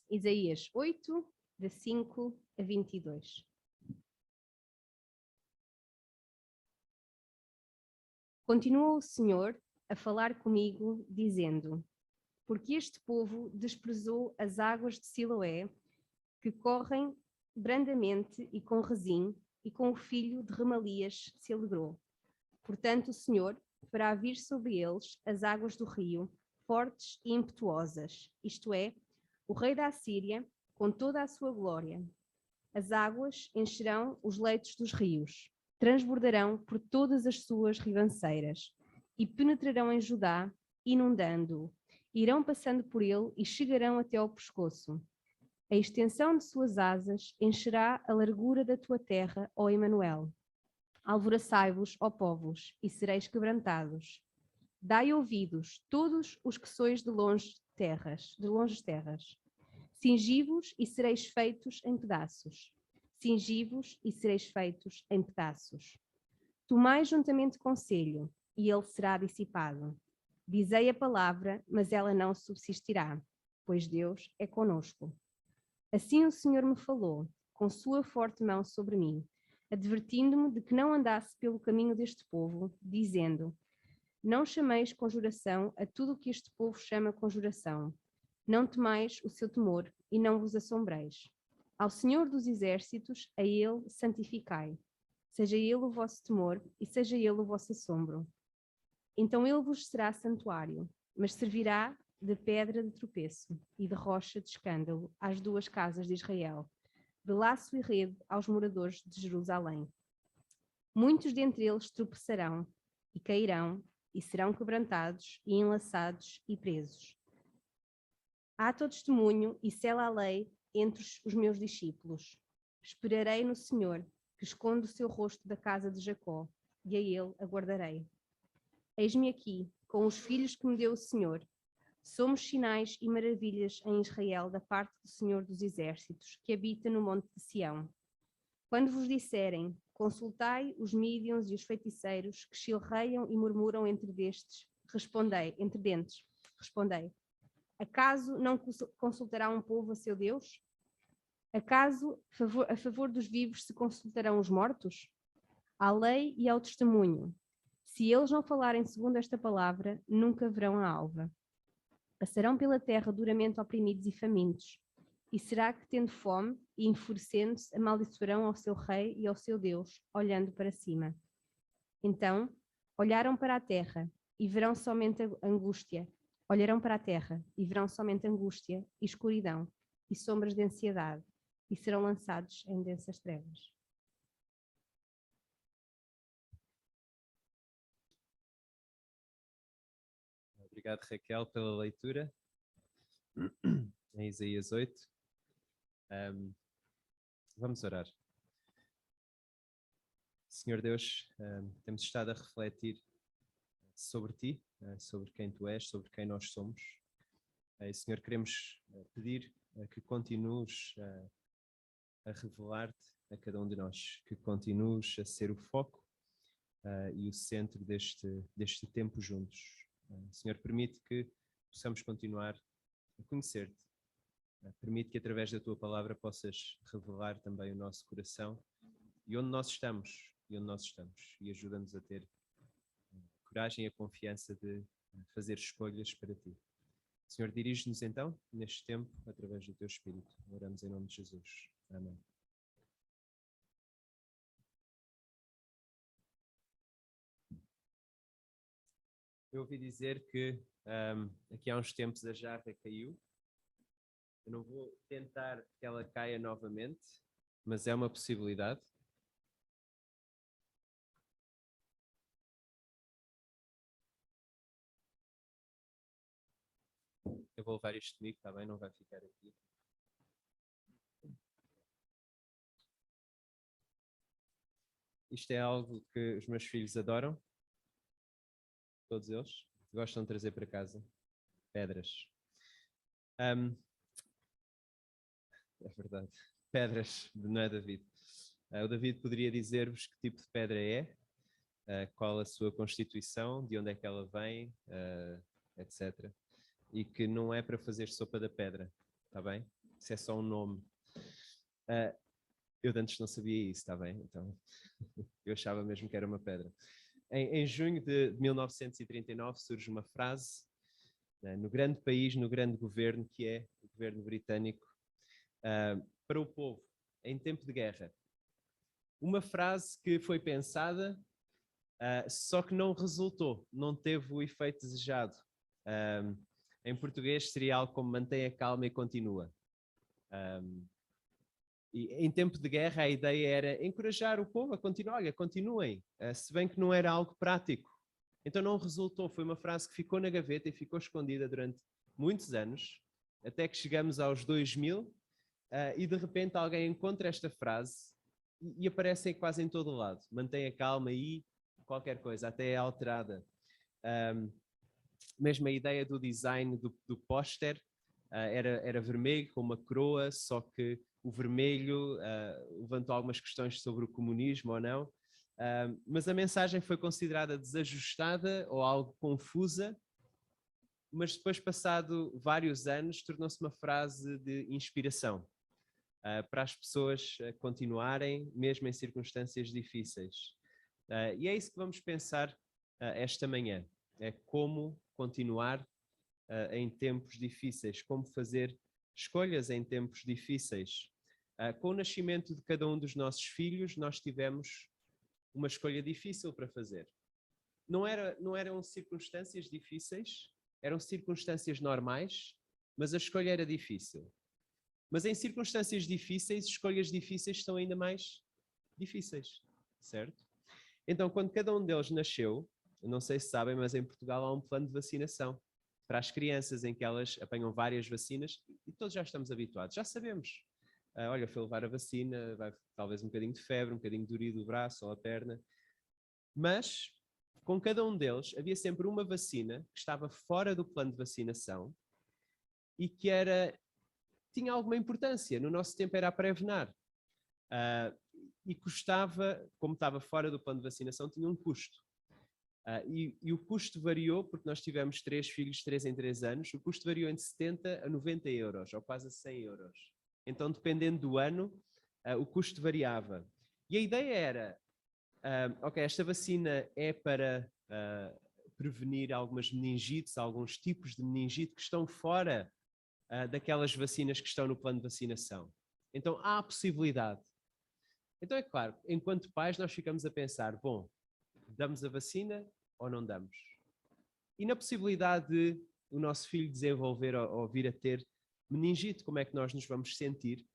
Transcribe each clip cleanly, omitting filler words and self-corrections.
Isaías 8, de 5 a 22. Continuou o Senhor a falar comigo, dizendo: porque este povo desprezou as águas de Siloé, que correm brandamente e com rezim, e com o filho de Remalias se alegrou. Portanto, o Senhor fará vir sobre eles as águas do rio, fortes e impetuosas, isto é, o rei da Assíria, com toda a sua glória. As águas encherão os leitos dos rios, transbordarão por todas as suas ribanceiras, e penetrarão em Judá, inundando-o. Irão passando por ele e chegarão até ao pescoço. A extensão de suas asas encherá a largura da tua terra, ó Emanuel. Alvoroçai-vos, ó povos, e sereis quebrantados. Dai ouvidos, todos os que sois de longes terras. Cingi-vos e sereis feitos em pedaços. Cingi-vos e sereis feitos em pedaços. Tomai juntamente conselho, e ele será dissipado. Dizei a palavra, mas ela não subsistirá, pois Deus é conosco. Assim o Senhor me falou, com sua forte mão sobre mim, advertindo-me de que não andasse pelo caminho deste povo, dizendo: não chameis conjuração a tudo o que este povo chama conjuração. Não temais o seu temor e não vos assombreis. Ao Senhor dos exércitos, a ele santificai. Seja ele o vosso temor e seja ele o vosso assombro. Então ele vos será santuário, mas servirá de pedra de tropeço e de rocha de escândalo às duas casas de Israel, de laço e rede aos moradores de Jerusalém. Muitos dentre eles tropeçarão e cairão e serão quebrantados e enlaçados e presos. Ato o testemunho e sela a lei entre os meus discípulos. Esperarei no Senhor, que esconde o seu rosto da casa de Jacó, e a ele aguardarei. Eis-me aqui, com os filhos que me deu o Senhor. Somos sinais e maravilhas em Israel da parte do Senhor dos exércitos, que habita no monte de Sião. Quando vos disserem: consultai os mídiuns e os feiticeiros que chilreiam e murmuram entre dentes, respondei. Acaso não consultará um povo a seu Deus? Acaso a favor dos vivos se consultarão os mortos? À lei e ao testemunho. Se eles não falarem segundo esta palavra, nunca verão a alva. Passarão pela terra duramente oprimidos e famintos. E será que, tendo fome e enfurecendo-se, amaldiçoarão ao seu rei e ao seu Deus, olhando para cima? Então, olharam para a terra e verão somente angústia. Olharão para a terra e verão somente angústia e escuridão e sombras de ansiedade, e serão lançados em densas trevas. Obrigado, Raquel, pela leitura em Isaías 8. Vamos orar. Senhor Deus, temos estado a refletir sobre Ti, sobre quem Tu és, sobre quem nós somos. Senhor, queremos pedir que continues a revelar-te a cada um de nós, que continues a ser o foco e o centro deste tempo juntos. Senhor, permite que possamos continuar a conhecer-te. Permite que através da Tua palavra possas revelar também o nosso coração e onde nós estamos, e ajuda-nos a ter coragem e a confiança de fazer escolhas para Ti. Senhor, dirige-nos então, neste tempo, através do Teu Espírito. Oramos em nome de Jesus. Amém. Eu ouvi dizer que aqui há uns tempos a jarra caiu. Eu não vou tentar que ela caia novamente, mas é uma possibilidade. Eu vou levar isto comigo, está bem? Não vai ficar aqui. Isto é algo que os meus filhos adoram. Todos eles. Gostam de trazer para casa pedras. É verdade. Pedras, não é, David? O David poderia dizer-vos que tipo de pedra é, qual a sua constituição, de onde é que ela vem, etc. E que não é para fazer sopa da pedra, está bem? Isso é só um nome. Eu de antes não sabia isso, está bem? Então, eu achava mesmo que era uma pedra. Em junho de 1939 surge uma frase, no grande país, no grande governo, que é o governo britânico, para o povo, em tempo de guerra. Uma frase que foi pensada, só que não resultou, não teve o efeito desejado. Em português seria algo como mantenha calma e continua. E em tempo de guerra a ideia era encorajar o povo a continuar, olha, continuem, se bem que não era algo prático. Então não resultou, foi uma frase que ficou na gaveta e ficou escondida durante muitos anos, até que chegamos aos 2000, e de repente alguém encontra esta frase e aparece quase em todo o lado. Mantenha calma e qualquer coisa, até é alterada. Mesmo a ideia do design do póster era vermelho com uma coroa, só que o vermelho levantou algumas questões sobre o comunismo ou não, mas a mensagem foi considerada desajustada ou algo confusa, mas depois, passado vários anos, tornou-se uma frase de inspiração para as pessoas continuarem, mesmo em circunstâncias difíceis. E é isso que vamos pensar esta manhã, é como continuar em tempos difíceis, como fazer escolhas em tempos difíceis. Com o nascimento de cada um dos nossos filhos, nós tivemos uma escolha difícil para fazer. Não eram circunstâncias difíceis, eram circunstâncias normais, mas a escolha era difícil. Mas em circunstâncias difíceis, escolhas difíceis são ainda mais difíceis, certo? Então, quando cada um deles nasceu, não sei se sabem, mas em Portugal há um plano de vacinação para as crianças em que elas apanham várias vacinas e todos já estamos habituados, já sabemos. Olha, foi levar a vacina, vai talvez um bocadinho de febre, um bocadinho de dorido o braço ou a perna, mas com cada um deles havia sempre uma vacina que estava fora do plano de vacinação e que tinha alguma importância. No nosso tempo era a Prevenar. E custava, como estava fora do plano de vacinação, tinha um custo. E o custo variou, porque nós tivemos 3 filhos, 3 em 3 anos, o custo variou entre 70 a 90 euros, ou quase a 100 euros. Então, dependendo do ano, o custo variava. E a ideia era, ok, esta vacina é para prevenir algumas meningites, alguns tipos de meningite que estão fora daquelas vacinas que estão no plano de vacinação. Então, há a possibilidade. Então, é claro, enquanto pais, nós ficamos a pensar, bom, damos a vacina ou não damos? E na possibilidade de o nosso filho desenvolver ou vir a ter meningite, como é que nós nos vamos sentir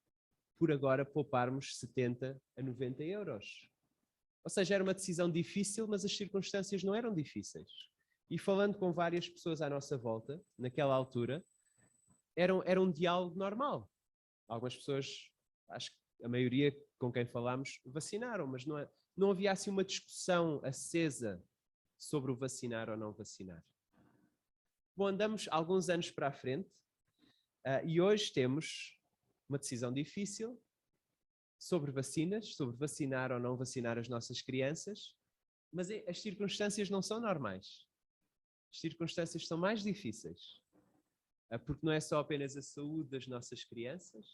por agora pouparmos 70 a 90 euros? Ou seja, era uma decisão difícil, mas as circunstâncias não eram difíceis. E falando com várias pessoas à nossa volta, naquela altura, era um diálogo normal. Algumas pessoas, acho que a maioria com quem falámos, vacinaram, mas não havia assim uma discussão acesa sobre o vacinar ou não vacinar. Bom, andamos alguns anos para a frente e hoje temos uma decisão difícil sobre vacinas, sobre vacinar ou não vacinar as nossas crianças, mas as circunstâncias não são normais. As circunstâncias são mais difíceis, porque não é só apenas a saúde das nossas crianças,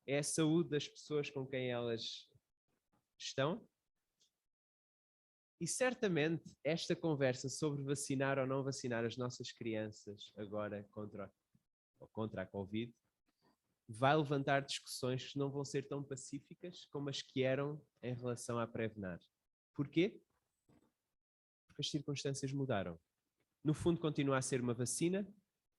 é a saúde das pessoas com quem elas estão. E certamente esta conversa sobre vacinar ou não vacinar as nossas crianças agora contra a Covid vai levantar discussões que não vão ser tão pacíficas como as que eram em relação à Prevenar. Porquê? Porque as circunstâncias mudaram. No fundo continua a ser uma vacina,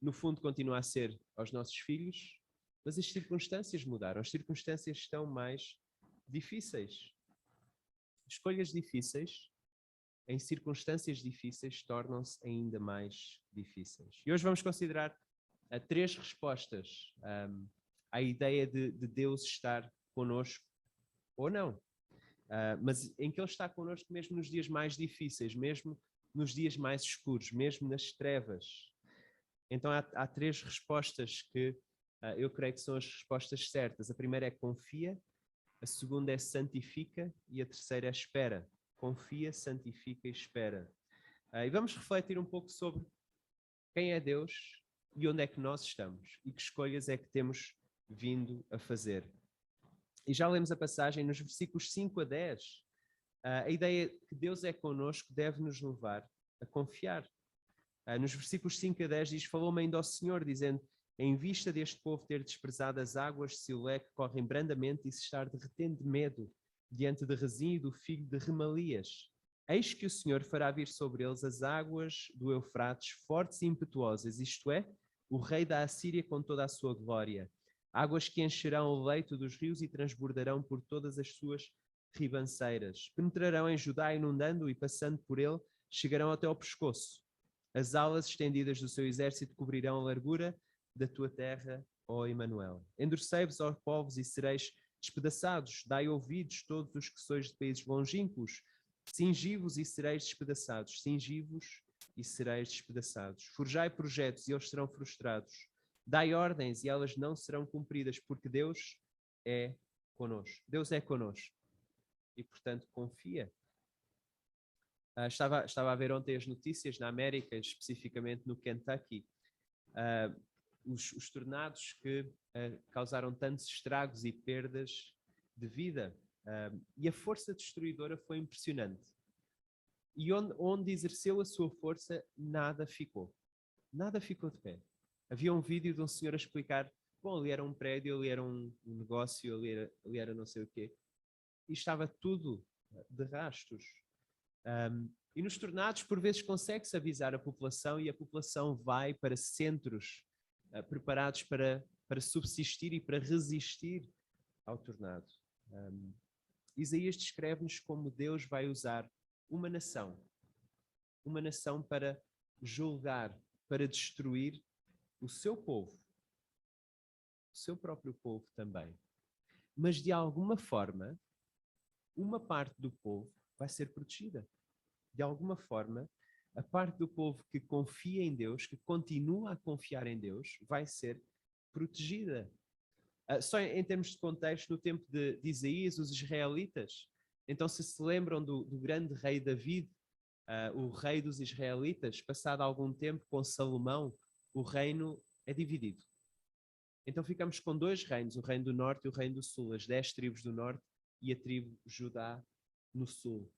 no fundo continua a ser aos nossos filhos, mas as circunstâncias mudaram, as circunstâncias estão mais difíceis. Escolhas difíceis em circunstâncias difíceis tornam-se ainda mais difíceis. E hoje vamos considerar 3 respostas à ideia de Deus estar connosco ou não. Mas em que Ele está connosco mesmo nos dias mais difíceis, mesmo nos dias mais escuros, mesmo nas trevas. Então há 3 respostas que eu creio que são as respostas certas. A primeira é confia, a segunda é santifica e a terceira é espera. Confia, santifica e espera. E vamos refletir um pouco sobre quem é Deus e onde é que nós estamos e que escolhas é que temos vindo a fazer. E já lemos a passagem nos versículos 5 a 10. A ideia que Deus é connosco deve nos levar a confiar. Nos versículos 5 a 10 diz: falou-me ainda ao Senhor, dizendo: em vista deste povo ter desprezado as águas de Silé, que correm brandamente, e se estar derretendo de medo diante de Rezim e do filho de Remalias, eis que o Senhor fará vir sobre eles as águas do Eufrates, fortes e impetuosas, isto é, o rei da Assíria com toda a sua glória. Águas que encherão o leito dos rios e transbordarão por todas as suas ribanceiras. Penetrarão em Judá, inundando-o, e passando por ele, chegarão até ao pescoço. As alas estendidas do seu exército cobrirão a largura da tua terra, ó Emanuel. Endurecei-vos, ó povos, e sereis despedaçados. Dai ouvidos, todos os que sois de países longínquos. Cingi-vos e sereis despedaçados. Cingi-vos e sereis despedaçados. Forjai projetos e eles serão frustrados. Dai ordens e elas não serão cumpridas, porque Deus é connosco. Deus é connosco. E, portanto, confia. Estava a ver ontem as notícias na América, especificamente no Kentucky, os tornados que causaram tantos estragos e perdas de vida. E a força destruidora foi impressionante. E onde exerceu a sua força, nada ficou. Nada ficou de pé. Havia um vídeo de um senhor a explicar: bom, ali era um prédio, ali era um negócio, ali era não sei o quê. E estava tudo de rastros. E nos tornados, por vezes, consegue-se avisar a população, e a população vai para centros preparados para subsistir e para resistir ao tornado. Isaías descreve-nos como Deus vai usar uma nação para julgar, para destruir o seu povo, o seu próprio povo também. Mas, de alguma forma, uma parte do povo vai ser protegida. De alguma forma, a parte do povo que confia em Deus, que continua a confiar em Deus, vai ser protegida. Só em termos de contexto, no tempo de Isaías, os israelitas, então se lembram do grande rei David, o rei dos israelitas, passado algum tempo com Salomão, o reino é dividido. Então ficamos com dois reinos, o reino do norte e o reino do sul, as 10 tribos do norte e a tribo Judá no sul.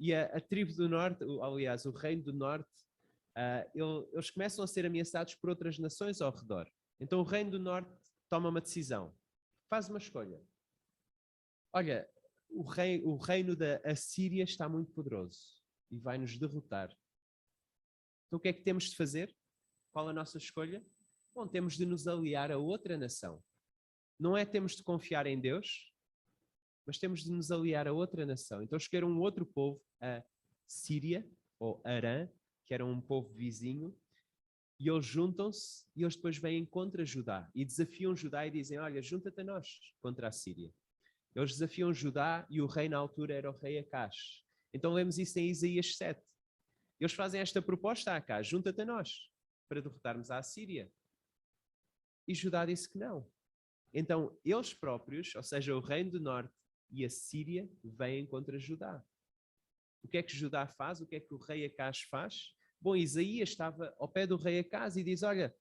E a tribo do norte, aliás, o reino do norte, eles começam a ser ameaçados por outras nações ao redor. Então o reino do norte toma uma decisão, faz uma escolha. Olha, o reino da Assíria está muito poderoso e vai nos derrotar. Então o que é que temos de fazer? Qual a nossa escolha? Bom, temos de nos aliar a outra nação. Não é temos de confiar em Deus, mas temos de nos aliar a outra nação. Então escolheram um outro povo, a Síria, ou Arã, que era um povo vizinho, e eles juntam-se e eles depois vêm contra Judá e desafiam Judá e dizem: olha, junta-te a nós contra a Síria. Eles desafiam Judá e o rei na altura era o rei Acás. Então lemos isso em Isaías 7. Eles fazem esta proposta a Acás: junta-te a nós para derrotarmos a Síria. E Judá disse que não. Então eles próprios, ou seja, o reino do norte e a Síria, vêm contra Judá. O que é que Judá faz? O que é que o rei Acás faz? Bom, Isaías estava ao pé do rei Acás e diz: olha,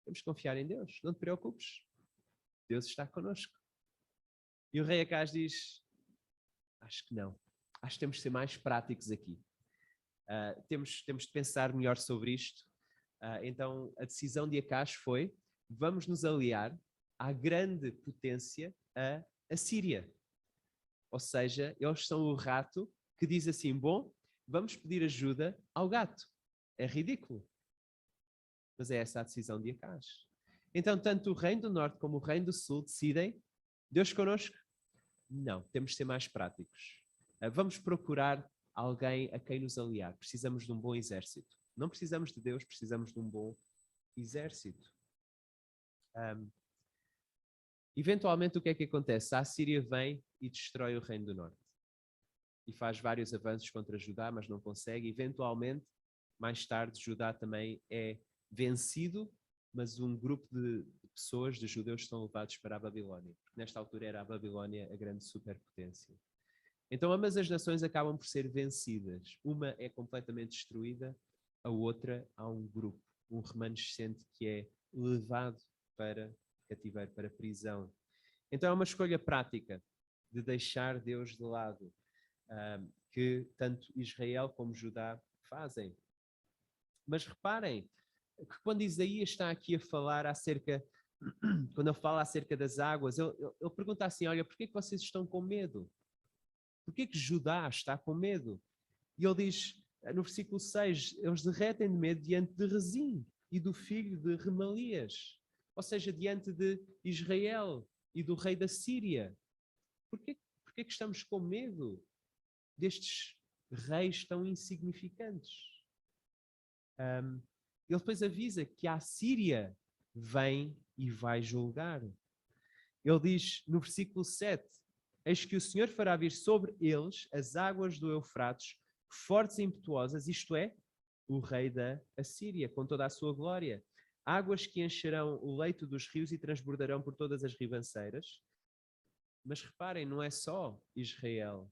temos que confiar em Deus, não te preocupes, Deus está connosco. E o rei Acás diz: acho que não, acho que temos de ser mais práticos aqui. Temos de pensar melhor sobre isto. Então a decisão de Acás foi: vamos nos aliar à grande potência, a Síria. Ou seja, eles são o rato que diz assim: bom, vamos pedir ajuda ao gato. É ridículo. Mas é essa a decisão de Acás. Então, tanto o reino do norte como o reino do sul decidem: Deus connosco? Não, temos de ser mais práticos. Vamos procurar alguém a quem nos aliar. Precisamos de um bom exército. Não precisamos de Deus, precisamos de um bom exército. Eventualmente, o que é que acontece? A Assíria vem e destrói o reino do norte. E faz vários avanços contra Judá, mas não consegue. Eventualmente, mais tarde, Judá também é vencido, mas um grupo de pessoas, de judeus, são levados para a Babilónia. Nesta altura era a Babilónia a grande superpotência. Então ambas as nações acabam por ser vencidas. Uma é completamente destruída, a outra há um grupo, um remanescente que é levado para cativeiro, para prisão. Então é uma escolha prática de deixar Deus de lado, que tanto Israel como Judá fazem. Mas reparem que quando Isaías está aqui a falar quando ele fala acerca das águas, ele pergunta assim, olha, por que vocês estão com medo? Por que Judá está com medo? E ele diz, no versículo 6, eles derretem de medo diante de Rezim e do filho de Remalias, ou seja, diante de Israel e do rei da Síria. Por que estamos com medo destes reis tão insignificantes? Ele depois avisa que a Síria vem e vai julgar. Ele diz no versículo 7, eis que o Senhor fará vir sobre eles as águas do Eufrates, fortes e impetuosas, isto é, o rei da Assíria, com toda a sua glória. Águas que encherão o leito dos rios e transbordarão por todas as ribanceiras. Mas reparem, não é só Israel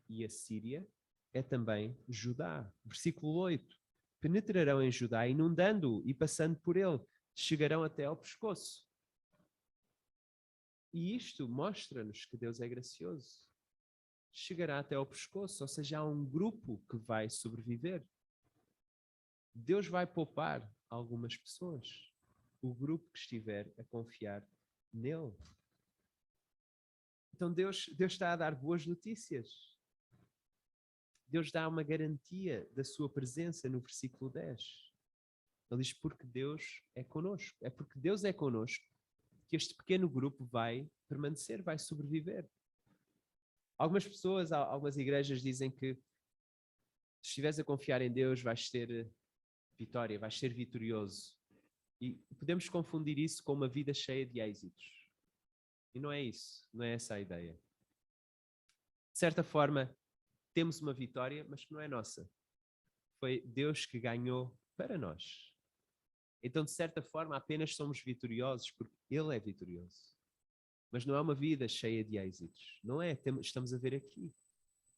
e a Síria, é também Judá. Versículo 8. Penetrarão em Judá, inundando-o e passando por ele, chegarão até ao pescoço. E isto mostra-nos que Deus é gracioso. Chegará até ao pescoço, ou seja, há um grupo que vai sobreviver. Deus vai poupar algumas pessoas, o grupo que estiver a confiar nele. Então Deus está a dar boas notícias. Deus dá uma garantia da sua presença no versículo 10. Ele diz, porque Deus é conosco. É porque Deus é conosco que este pequeno grupo vai permanecer, vai sobreviver. Algumas pessoas, algumas igrejas dizem que se estiveres a confiar em Deus vais ter vitória, vais ser vitorioso. E podemos confundir isso com uma vida cheia de êxitos. E não é isso, não é essa a ideia. De certa forma, temos uma vitória, mas que não é nossa. Foi Deus que ganhou para nós. Então, de certa forma, apenas somos vitoriosos porque Ele é vitorioso. Mas não é uma vida cheia de êxitos. Não é, estamos a ver aqui.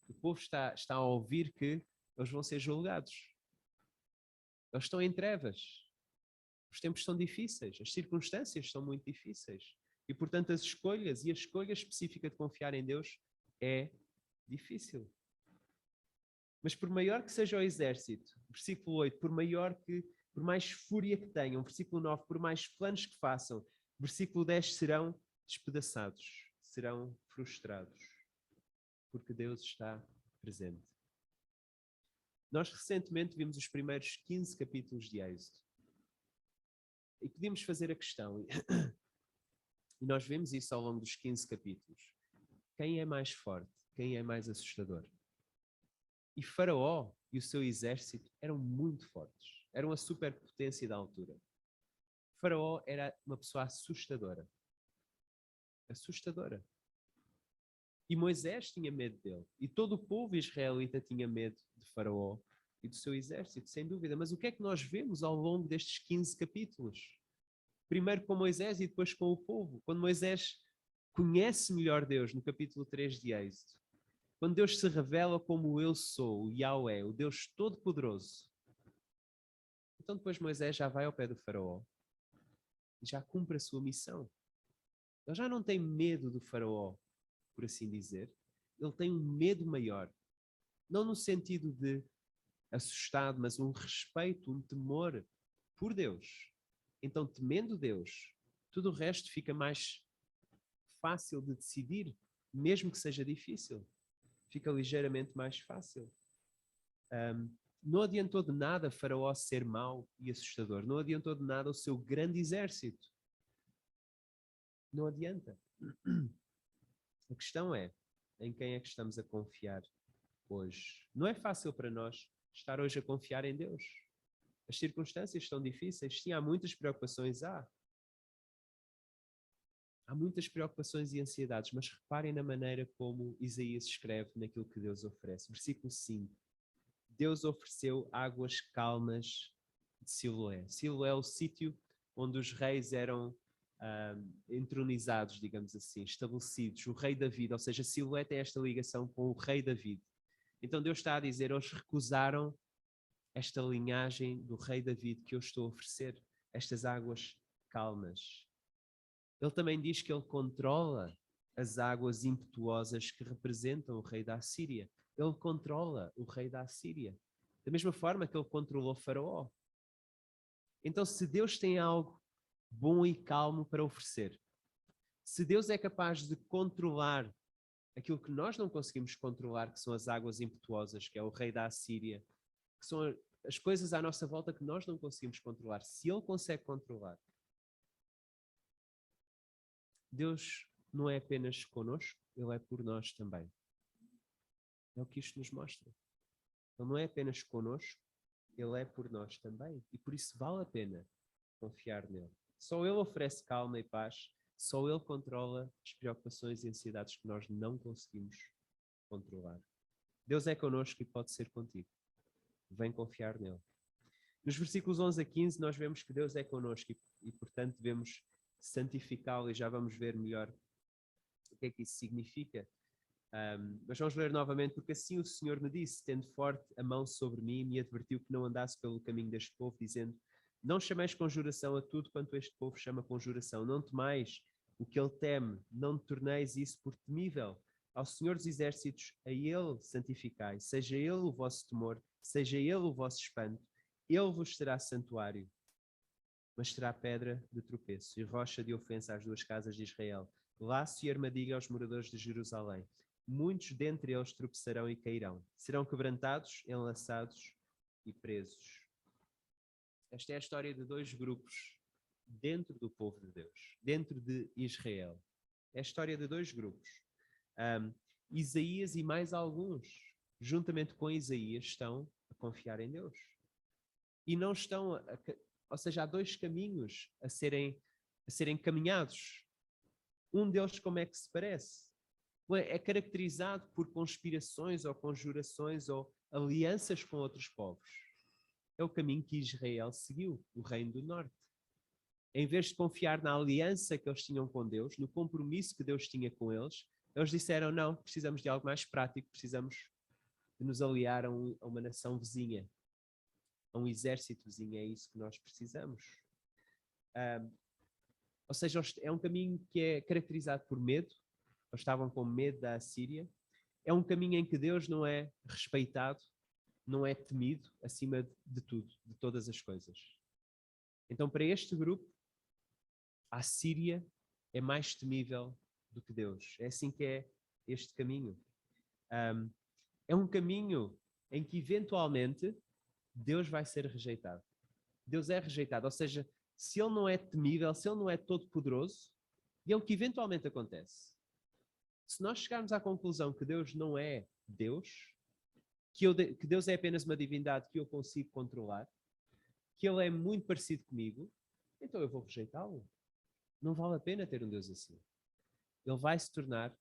O povo está a ouvir que eles vão ser julgados. Eles estão em trevas. Os tempos são difíceis, as circunstâncias são muito difíceis. E, portanto, as escolhas e a escolha específica de confiar em Deus é difícil. Mas por maior que seja o exército, versículo 8, por mais fúria que tenham, versículo 9, por mais planos que façam, versículo 10, serão despedaçados, serão frustrados, porque Deus está presente. Nós recentemente vimos os primeiros 15 capítulos de Êxodo. E podíamos fazer a questão, e nós vemos isso ao longo dos 15 capítulos. Quem é mais forte? Quem é mais assustador? E Faraó e o seu exército eram muito fortes. Eram a superpotência da altura. Faraó era uma pessoa assustadora. Assustadora. E Moisés tinha medo dele. E todo o povo israelita tinha medo de Faraó e do seu exército, sem dúvida. Mas o que é que nós vemos ao longo destes 15 capítulos? Primeiro com Moisés e depois com o povo. Quando Moisés conhece melhor Deus, no capítulo 3 de Êxodo. Quando Deus se revela como eu sou, o Yahweh, o Deus Todo-Poderoso. Então depois Moisés já vai ao pé do Faraó e já cumpre a sua missão. Ele já não tem medo do Faraó, por assim dizer. Ele tem um medo maior. Não no sentido de assustado, mas um respeito, um temor por Deus. Então, temendo Deus, tudo o resto fica mais fácil de decidir, mesmo que seja difícil. Fica ligeiramente mais fácil. Não adiantou de nada Faraó ser mau e assustador. Não adiantou de nada o seu grande exército. Não adianta. A questão é, em quem é que estamos a confiar hoje? Não é fácil para nós estar hoje a confiar em Deus. As circunstâncias estão difíceis. Sim, há muitas preocupações. Há muitas preocupações e ansiedades, mas reparem na maneira como Isaías escreve naquilo que Deus oferece. Versículo 5. Deus ofereceu águas calmas de Siloé. Siloé é o sítio onde os reis eram entronizados, digamos assim, estabelecidos. O rei David, ou seja, Siloé tem esta ligação com o rei David. Então Deus está a dizer, eles recusaram esta linhagem do rei David que eu estou a oferecer, estas águas calmas. Ele também diz que ele controla as águas impetuosas que representam o rei da Assíria. Ele controla o rei da Assíria. Da mesma forma que ele controlou Faraó. Então, se Deus tem algo bom e calmo para oferecer, se Deus é capaz de controlar aquilo que nós não conseguimos controlar, que são as águas impetuosas, que é o rei da Assíria, que são as coisas à nossa volta que nós não conseguimos controlar, se ele consegue controlar, Deus não é apenas connosco, ele é por nós também. É o que isto nos mostra. Ele não é apenas connosco, ele é por nós também. E por isso vale a pena confiar nele. Só ele oferece calma e paz, só ele controla as preocupações e ansiedades que nós não conseguimos controlar. Deus é connosco e pode ser contigo. Vem confiar nele. Nos versículos 11 a 15 nós vemos que Deus é connosco e portanto devemos santificá-lo, e já vamos ver melhor o que é que isso significa. Mas vamos ler novamente: porque assim o Senhor me disse, tendo forte a mão sobre mim, me advertiu que não andasse pelo caminho deste povo, dizendo: não chameis conjuração a tudo quanto este povo chama conjuração, não temais o que ele teme, não torneis isso por temível. Ao Senhor dos Exércitos, a ele santificai, seja ele o vosso temor, seja ele o vosso espanto, ele vos será santuário, mas será pedra de tropeço e rocha de ofensa às duas casas de Israel, laço e armadilha aos moradores de Jerusalém. Muitos dentre eles tropeçarão e cairão, serão quebrantados, enlaçados e presos. Esta é a história de dois grupos dentro do povo de Deus, dentro de Israel. É a história de dois grupos. Isaías e mais alguns, juntamente com Isaías, estão a confiar em Deus. E não estão, ou seja, há dois caminhos a serem caminhados. Um deles, como é que se parece? É caracterizado por conspirações ou conjurações ou alianças com outros povos. É o caminho que Israel seguiu, o Reino do Norte. Em vez de confiar na aliança que eles tinham com Deus, no compromisso que Deus tinha com eles, eles disseram: não, precisamos de algo mais prático, precisamos de nos aliar a uma nação vizinha, a um exército vizinho, é isso que nós precisamos. Ou seja, é um caminho que é caracterizado por medo, eles estavam com medo da Assíria, é um caminho em que Deus não é respeitado, não é temido acima de tudo, de todas as coisas. Então, para este grupo, a Assíria é mais temível do que Deus. É assim que é este caminho. É um caminho em que, eventualmente, Deus vai ser rejeitado. Deus é rejeitado, ou seja, se ele não é temível, se ele não é todo-poderoso, e é o que eventualmente acontece. Se nós chegarmos à conclusão que Deus não é Deus, que Deus é apenas uma divindade que eu consigo controlar, que ele é muito parecido comigo, então eu vou rejeitá-lo. Não vale a pena ter um Deus assim. Ele vai se tornar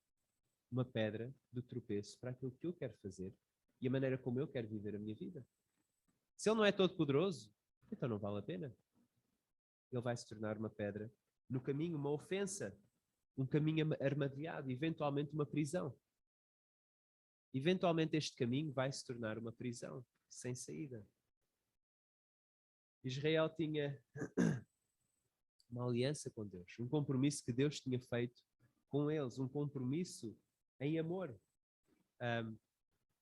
uma pedra de tropeço para aquilo que eu quero fazer e a maneira como eu quero viver a minha vida. Se ele não é todo poderoso, então não vale a pena. Ele vai se tornar uma pedra no caminho, uma ofensa, um caminho armadilhado, eventualmente uma prisão. Eventualmente este caminho vai se tornar uma prisão sem saída. Israel tinha uma aliança com Deus, um compromisso que Deus tinha feito com eles, um compromisso em amor.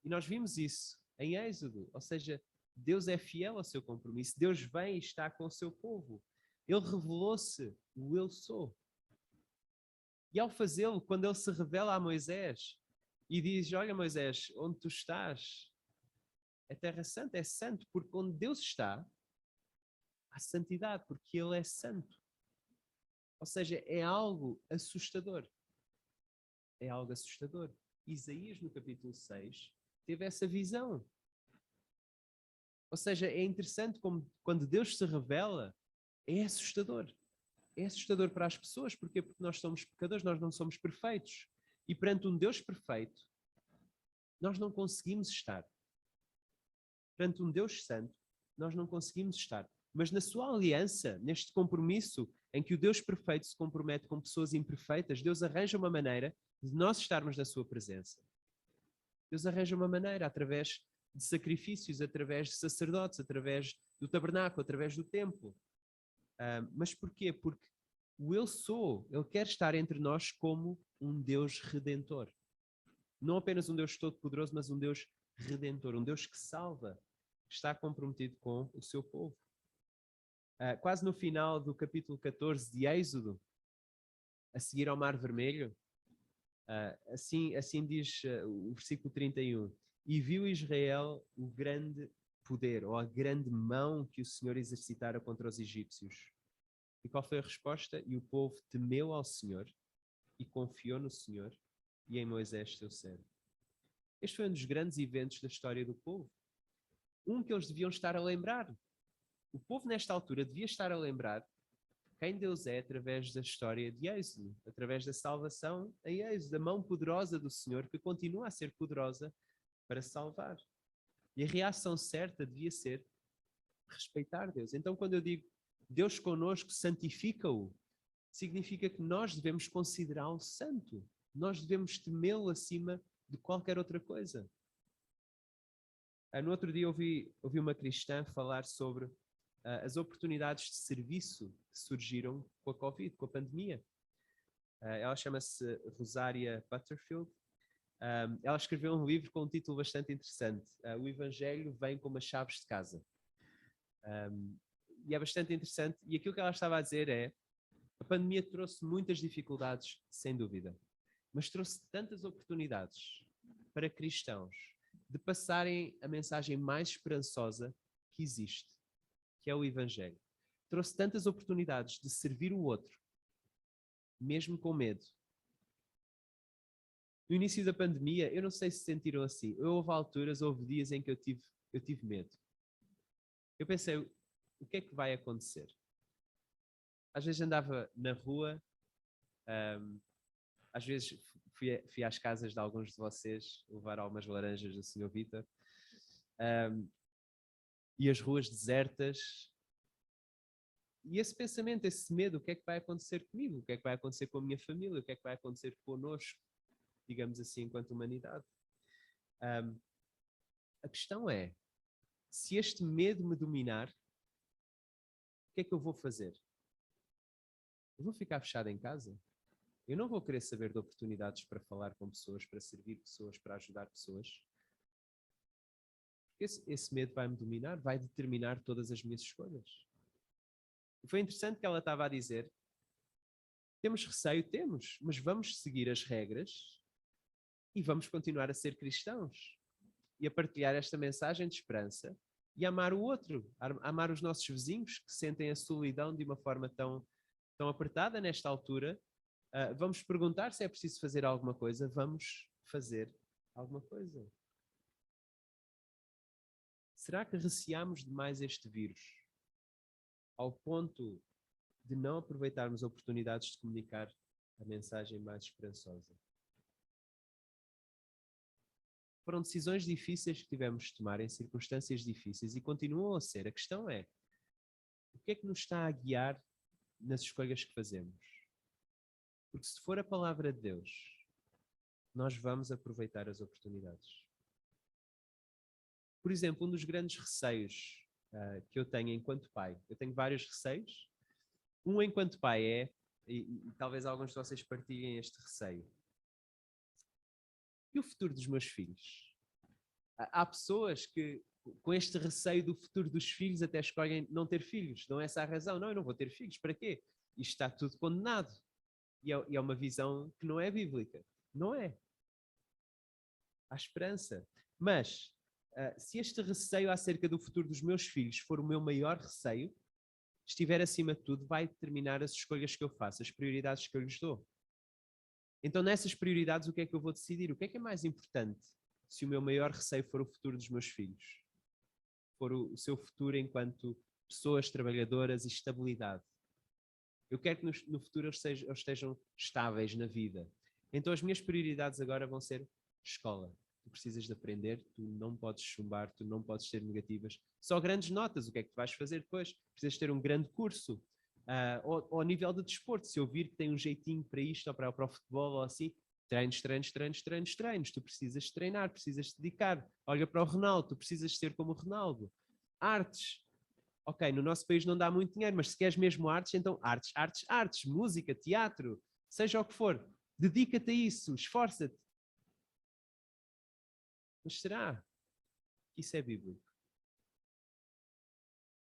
E nós vimos isso em Êxodo, ou seja, Deus é fiel ao seu compromisso, Deus vem e está com o seu povo. Ele revelou-se o Eu Sou. E ao fazê-lo, quando ele se revela a Moisés e diz: olha Moisés, onde tu estás, a terra santa, é santo, porque onde Deus está, há santidade, porque ele é santo. Ou seja, é algo assustador. É algo assustador. Isaías, no capítulo 6, teve essa visão. Ou seja, é interessante como quando Deus se revela, é assustador. É assustador para as pessoas. Porquê? Porque nós somos pecadores, nós não somos perfeitos. E perante um Deus perfeito, nós não conseguimos estar. Perante um Deus santo, nós não conseguimos estar. Mas na sua aliança, neste compromisso em que o Deus perfeito se compromete com pessoas imperfeitas, Deus arranja uma maneira de nós estarmos na sua presença. Deus arranja uma maneira através de sacrifícios, através de sacerdotes, através do tabernáculo, através do templo. Mas porquê? Porque O eu sou, ele quer estar entre nós como um Deus redentor. Não apenas um Deus todo-poderoso, mas um Deus redentor, um Deus que salva, que está comprometido com o seu povo. Quase no final do capítulo 14 de Êxodo, a seguir ao Mar Vermelho, assim diz o versículo 31, e viu Israel o grande poder, ou a grande mão que o Senhor exercitara contra os egípcios. E qual foi a resposta? E o povo temeu ao Senhor e confiou no Senhor e em Moisés, seu servo. Este foi um dos grandes eventos da história do povo. Um que eles deviam estar a lembrar. O povo, nesta altura, devia estar a lembrar quem Deus é através da história de Êxodo, através da salvação em Êxodo, da mão poderosa do Senhor, que continua a ser poderosa para salvar. E a reação certa devia ser respeitar Deus. Então, quando eu digo Deus conosco, santifica-o, significa que nós devemos considerá-lo santo. Nós devemos temê-lo acima de qualquer outra coisa. No outro dia ouvi uma cristã falar sobre as oportunidades de serviço que surgiram com a Covid, com a pandemia. Ela chama-se Rosária Butterfield. Ela escreveu um livro com um título bastante interessante. O Evangelho vem como as chaves de casa. E é bastante interessante. E aquilo que ela estava a dizer é: a pandemia trouxe muitas dificuldades, sem dúvida, mas trouxe tantas oportunidades para cristãos de passarem a mensagem mais esperançosa que existe, que é o Evangelho. Trouxe tantas oportunidades de servir o outro, mesmo com medo. No início da pandemia, eu não sei se sentiram assim. Houve alturas, houve dias em que eu tive medo. Eu pensei, o que é que vai acontecer? Às vezes andava na rua, às vezes fui às casas de alguns de vocês, levar algumas laranjas do Sr. Vitor, e as ruas desertas. E esse pensamento, esse medo, o que é que vai acontecer comigo? O que é que vai acontecer com a minha família? O que é que vai acontecer connosco, digamos assim, enquanto humanidade? A questão é, se este medo me dominar, o que é que eu vou fazer? Eu vou ficar fechado em casa? Eu não vou querer saber de oportunidades para falar com pessoas, para servir pessoas, para ajudar pessoas. Esse medo vai me dominar, vai determinar todas as minhas escolhas. E foi interessante que ela estava a dizer: temos receio? Temos, mas vamos seguir as regras e vamos continuar a ser cristãos e a partilhar esta mensagem de esperança e amar o outro, amar os nossos vizinhos que sentem a solidão de uma forma tão apertada nesta altura. Vamos perguntar se é preciso fazer alguma coisa, vamos fazer alguma coisa. Será que receamos demais este vírus ao ponto de não aproveitarmos oportunidades de comunicar a mensagem mais esperançosa? Foram decisões difíceis que tivemos de tomar em circunstâncias difíceis e continuam a ser. A questão é, o que é que nos está a guiar nas escolhas que fazemos? Porque se for a palavra de Deus, nós vamos aproveitar as oportunidades. Por exemplo, um dos grandes receios que eu tenho enquanto pai, eu tenho vários receios. Um enquanto pai é, e talvez alguns de vocês partilhem este receio: e o futuro dos meus filhos? Há pessoas que, com este receio do futuro dos filhos, até escolhem não ter filhos. Não é essa a razão. Não, eu não vou ter filhos. Para quê? Isto está tudo condenado. E é uma visão que não é bíblica. Não é. Há esperança. Mas, se este receio acerca do futuro dos meus filhos for o meu maior receio, estiver acima de tudo, vai determinar as escolhas que eu faço, as prioridades que eu lhes dou. Então, nessas prioridades, o que é que eu vou decidir? O que é mais importante? Se o meu maior receio for o futuro dos meus filhos, for o seu futuro enquanto pessoas trabalhadoras e estabilidade. Eu quero que no futuro eles estejam estáveis na vida. Então as minhas prioridades agora vão ser escola. Tu precisas de aprender, tu não podes chumbar, tu não podes ter negativas. Só grandes notas, o que é que tu vais fazer depois? Precisas ter um grande curso. Ou ao nível de desporto, se eu vir que tem um jeitinho para isto, ou para o futebol, ou assim, treinos. Tu precisas treinar, precisas te dedicar. Olha para o Ronaldo, tu precisas ser como o Ronaldo. Artes. Ok, no nosso país não dá muito dinheiro, mas se queres mesmo artes, então artes, artes, artes, música, teatro, seja o que for. Dedica-te a isso, esforça-te. Mas será que isso é bíblico?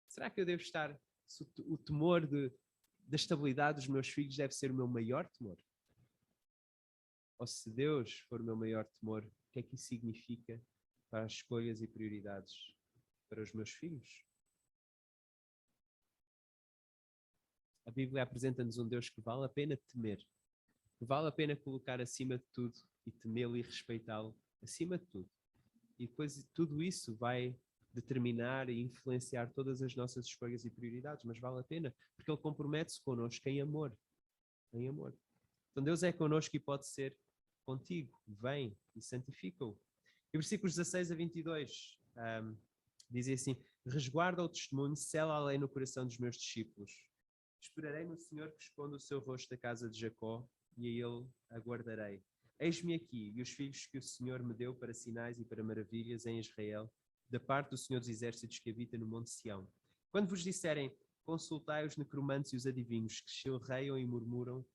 Será que eu devo estar, se o temor da estabilidade dos meus filhos deve ser o meu maior temor? Ou se Deus for o meu maior temor, o que é que isso significa para as escolhas e prioridades para os meus filhos? A Bíblia apresenta-nos um Deus que vale a pena temer, que vale a pena colocar acima de tudo e temê-lo e respeitá-lo acima de tudo. E depois tudo isso vai determinar e influenciar todas as nossas escolhas e prioridades, mas vale a pena, porque Ele compromete-se connosco em amor. Em amor. Então Deus é connosco e pode ser contigo. Vem e santifica-o. E versículos 16 a 22 dizem assim: resguarda o testemunho, sela a lei no coração dos meus discípulos. Esperarei no Senhor que esconda o seu rosto da casa de Jacó, e a ele aguardarei. Eis-me aqui e os filhos que o Senhor me deu para sinais e para maravilhas em Israel, da parte do Senhor dos exércitos que habita no monte Sião. Quando vos disserem, consultai os necromantes e os adivinhos, que chilreiam e murmuram,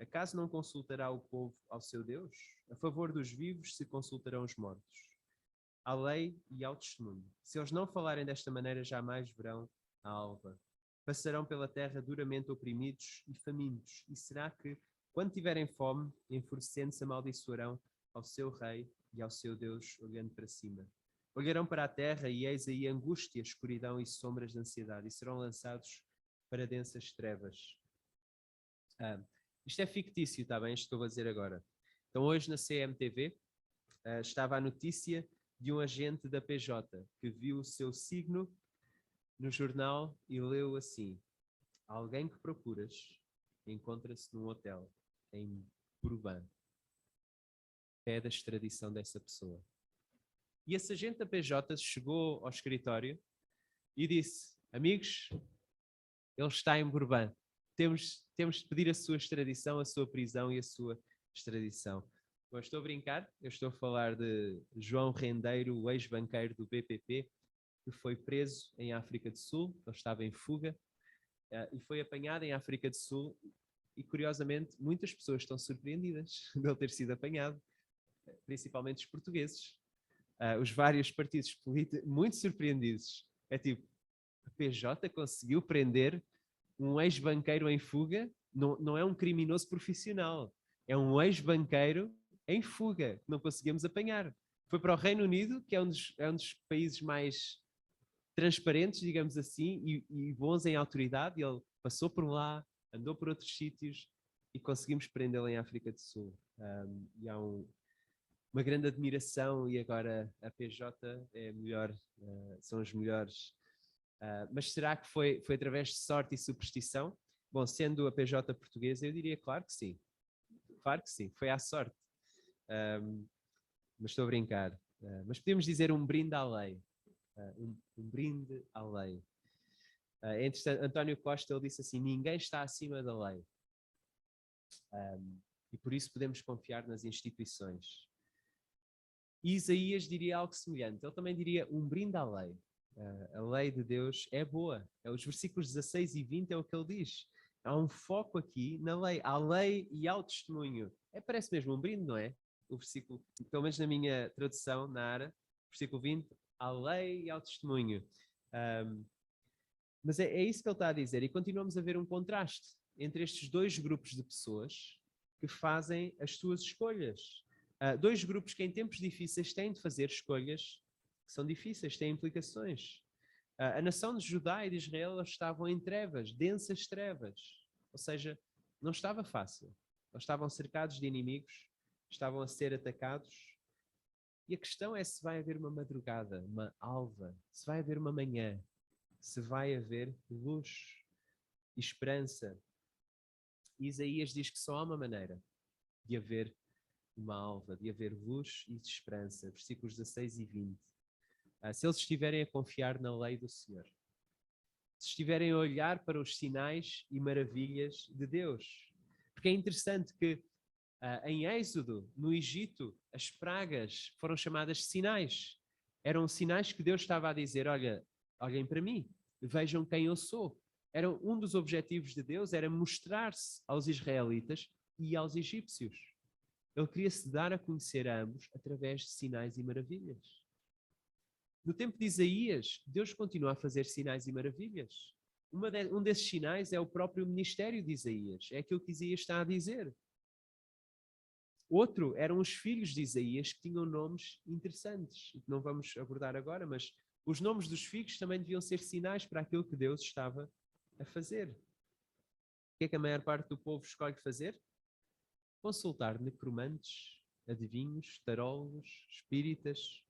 acaso não consultará o povo ao seu Deus? A favor dos vivos se consultarão os mortos. À lei e ao testemunho. Se eles não falarem desta maneira, jamais verão a alva. Passarão pela terra duramente oprimidos e famintos. E será que, quando tiverem fome, enfurecendo-se, amaldiçoarão ao seu rei e ao seu Deus, olhando para cima. Olharão para a terra e eis aí angústia, escuridão e sombras de ansiedade, e serão lançados para densas trevas. Isto é fictício, está bem? Isto que eu vou dizer agora. Então hoje na CMTV estava a notícia de um agente da PJ que viu o seu signo no jornal e leu assim: alguém que procuras encontra-se num hotel em Bourbon. Pede a extradição dessa pessoa. E esse agente da PJ chegou ao escritório e disse: amigos, ele está em Bourbon. Temos de pedir a sua extradição, a sua prisão e a sua extradição. Bom, estou a brincar, eu estou a falar de João Rendeiro, o ex-banqueiro do BPP, que foi preso em África do Sul. Ele estava em fuga e foi apanhado em África do Sul, e curiosamente muitas pessoas estão surpreendidas de ele ter sido apanhado, principalmente os portugueses. Os vários partidos políticos, muito surpreendidos. É tipo, a PJ conseguiu prender um ex-banqueiro em fuga, não é um criminoso profissional, é um ex-banqueiro em fuga, que não conseguimos apanhar. Foi para o Reino Unido, que é um dos países mais transparentes, digamos assim, e bons em autoridade, e ele passou por lá, andou por outros sítios, e conseguimos prendê-lo em África do Sul. E há uma grande admiração, e agora a PJ é melhor, são os melhores. Mas será que foi através de sorte e superstição? Bom, sendo a PJ portuguesa, eu diria claro que sim. Claro que sim, foi à sorte. Mas estou a brincar. Mas podemos dizer um brinde à lei. Um brinde à lei. É interessante, António Costa, ele disse assim: ninguém está acima da lei. E por isso podemos confiar nas instituições. E Isaías diria algo semelhante. Ele também diria um brinde à lei. A lei de Deus é boa. Os versículos 16 e 20 é o que ele diz. Há um foco aqui na lei. À lei e ao testemunho. Parece mesmo um brinde, não é? O versículo, pelo menos na minha tradução, na ARA, versículo 20, à lei e ao testemunho. Mas é isso que ele está a dizer. E continuamos a ver um contraste entre estes dois grupos de pessoas que fazem as suas escolhas. Dois grupos que em tempos difíceis têm de fazer escolhas que são difíceis, têm implicações. A nação de Judá e de Israel estavam em trevas, densas trevas. Ou seja, não estava fácil. Eles estavam cercados de inimigos, estavam a ser atacados. E a questão é se vai haver uma madrugada, uma alva, se vai haver uma manhã, se vai haver luz e esperança. E Isaías diz que só há uma maneira de haver uma alva, de haver luz e de esperança. Versículos 16 e 20. Se eles estiverem a confiar na lei do Senhor, se estiverem a olhar para os sinais e maravilhas de Deus. Porque é interessante que em Êxodo, no Egito, as pragas foram chamadas sinais. Eram sinais que Deus estava a dizer: olha, olhem para mim, vejam quem eu sou. Era um dos objetivos de Deus, era mostrar-se aos israelitas e aos egípcios. Ele queria se dar a conhecer a ambos através de sinais e maravilhas. No tempo de Isaías, Deus continua a fazer sinais e maravilhas. Um desses sinais é o próprio ministério de Isaías. É aquilo que Isaías está a dizer. Outro eram os filhos de Isaías, que tinham nomes interessantes, que não vamos abordar agora, mas os nomes dos filhos também deviam ser sinais para aquilo que Deus estava a fazer. O que é que a maior parte do povo escolhe fazer? Consultar necromantes, adivinhos, tarólogos, espíritas.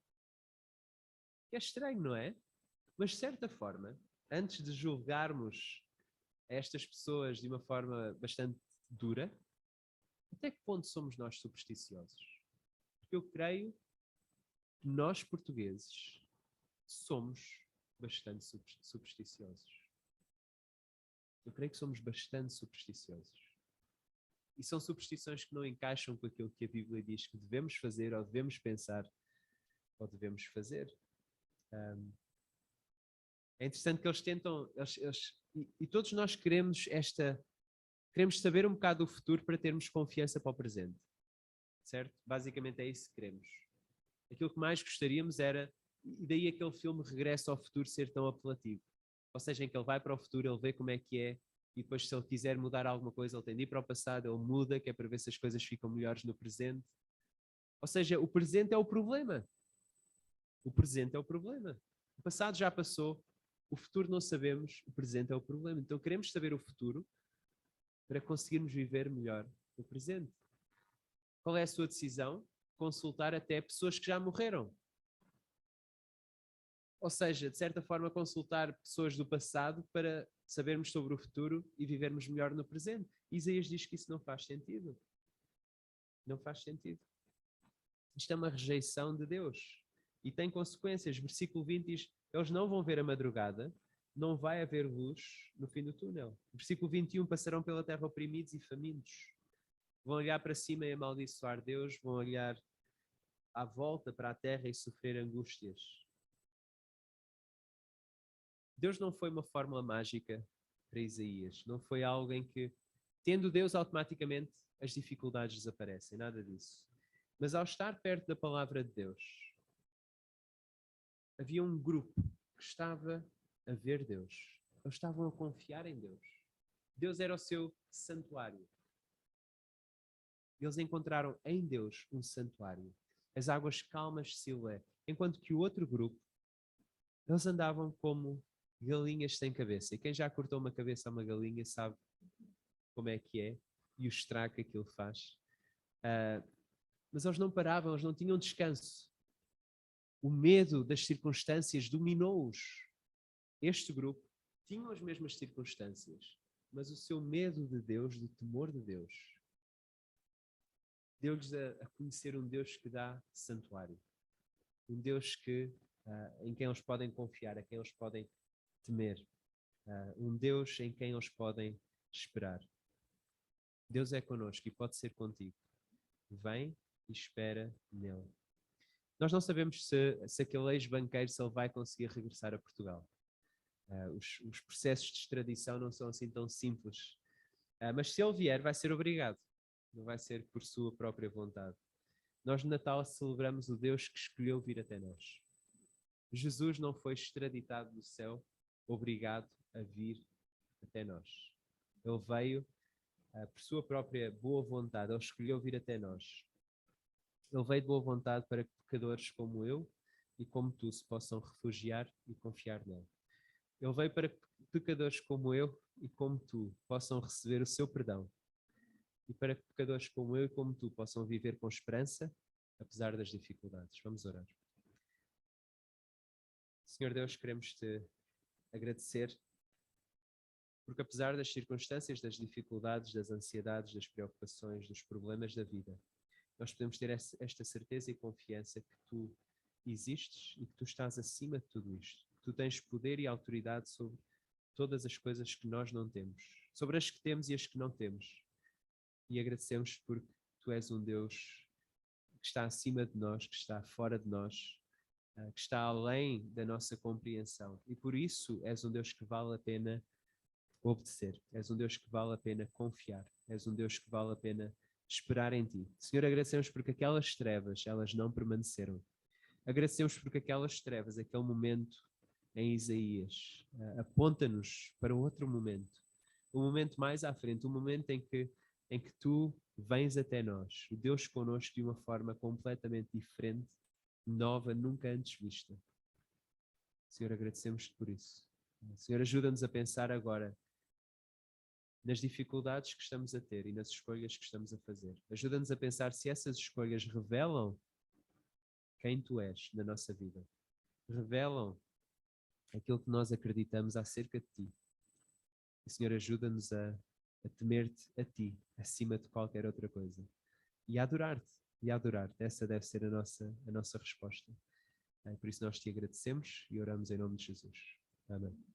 É estranho, não é? Mas, de certa forma, antes de julgarmos estas pessoas de uma forma bastante dura, até que ponto somos nós supersticiosos? Porque eu creio que nós, portugueses, somos bastante supersticiosos. Eu creio que somos bastante supersticiosos. E são superstições que não encaixam com aquilo que a Bíblia diz que devemos fazer, ou devemos pensar, ou devemos fazer. É interessante que eles tentam, e todos nós queremos saber um bocado do futuro para termos confiança para o presente, certo? Basicamente é isso que queremos. Aquilo que mais gostaríamos era, e daí aquele filme Regresso ao Futuro ser tão apelativo, ou seja, em que ele vai para o futuro, ele vê como é que é, e depois se ele quiser mudar alguma coisa, ele tem de ir para o passado, ele muda, que é para ver se as coisas ficam melhores no presente. Ou seja, o presente é o problema. O presente é o problema. O passado já passou, o futuro não sabemos, o presente é o problema. Então queremos saber o futuro para conseguirmos viver melhor o presente. Qual é a sua decisão? Consultar até pessoas que já morreram. Ou seja, de certa forma, consultar pessoas do passado para sabermos sobre o futuro e vivermos melhor no presente. Isaías diz que isso não faz sentido. Não faz sentido. Isto é uma rejeição de Deus. E tem consequências. Versículo 20 diz, eles não vão ver a madrugada, não vai haver luz no fim do túnel. Versículo 21, passarão pela terra oprimidos e famintos. Vão olhar para cima e amaldiçoar Deus, vão olhar à volta para a terra e sofrer angústias. Deus não foi uma fórmula mágica para Isaías. Não foi algo em que, tendo Deus, automaticamente as dificuldades desaparecem. Nada disso. Mas ao estar perto da palavra de Deus, havia um grupo que estava a ver Deus. Eles estavam a confiar em Deus. Deus era o seu santuário. Eles encontraram em Deus um santuário. As águas calmas de Siloé. Enquanto que o outro grupo, eles andavam como galinhas sem cabeça. E quem já cortou uma cabeça a uma galinha sabe como é que é e o estrago que aquilo faz. Mas eles não paravam, eles não tinham descanso. O medo das circunstâncias dominou-os. Este grupo tinha as mesmas circunstâncias, mas o seu medo de Deus, do temor de Deus, deu-lhes a conhecer um Deus que dá santuário. Um Deus em quem eles podem confiar, a quem eles podem temer. Um Deus em quem eles podem esperar. Deus é connosco e pode ser contigo. Vem e espera nele. Nós não sabemos se aquele ex-banqueiro se ele vai conseguir regressar a Portugal. Os processos de extradição não são assim tão simples. Mas se ele vier, vai ser obrigado. Não vai ser por sua própria vontade. Nós no Natal celebramos o Deus que escolheu vir até nós. Jesus não foi extraditado do céu, obrigado a vir até nós. Ele veio por sua própria boa vontade. Ele escolheu vir até nós. Ele veio de boa vontade para que pecadores como eu e como tu se possam refugiar e confiar nele. Ele veio para que pecadores como eu e como tu possam receber o seu perdão. E para que pecadores como eu e como tu possam viver com esperança, apesar das dificuldades. Vamos orar. Senhor Deus, queremos te agradecer, porque apesar das circunstâncias, das dificuldades, das ansiedades, das preocupações, dos problemas da vida, nós podemos ter esta certeza e confiança que tu existes e que tu estás acima de tudo isto. Que tu tens poder e autoridade sobre todas as coisas que nós não temos, sobre as que temos e as que não temos. E agradecemos porque tu és um Deus que está acima de nós, que está fora de nós, que está além da nossa compreensão. E por isso és um Deus que vale a pena obedecer. És um Deus que vale a pena confiar. És um Deus que vale a pena esperar em ti. Senhor, agradecemos porque aquelas trevas, elas não permaneceram. Agradecemos porque aquelas trevas, aquele momento em Isaías, aponta-nos para outro momento. Um momento mais à frente, um momento em que tu vens até nós, o Deus connosco de uma forma completamente diferente, nova, nunca antes vista. Senhor, agradecemos-te por isso. Senhor, ajuda-nos a pensar agora nas dificuldades que estamos a ter e nas escolhas que estamos a fazer. Ajuda-nos a pensar se essas escolhas revelam quem tu és na nossa vida. Revelam aquilo que nós acreditamos acerca de ti. E, Senhor, ajuda-nos a temer-te a ti, acima de qualquer outra coisa. E a adorar-te. E a adorar-te. Essa deve ser a nossa resposta. Por isso nós te agradecemos e oramos em nome de Jesus. Amém.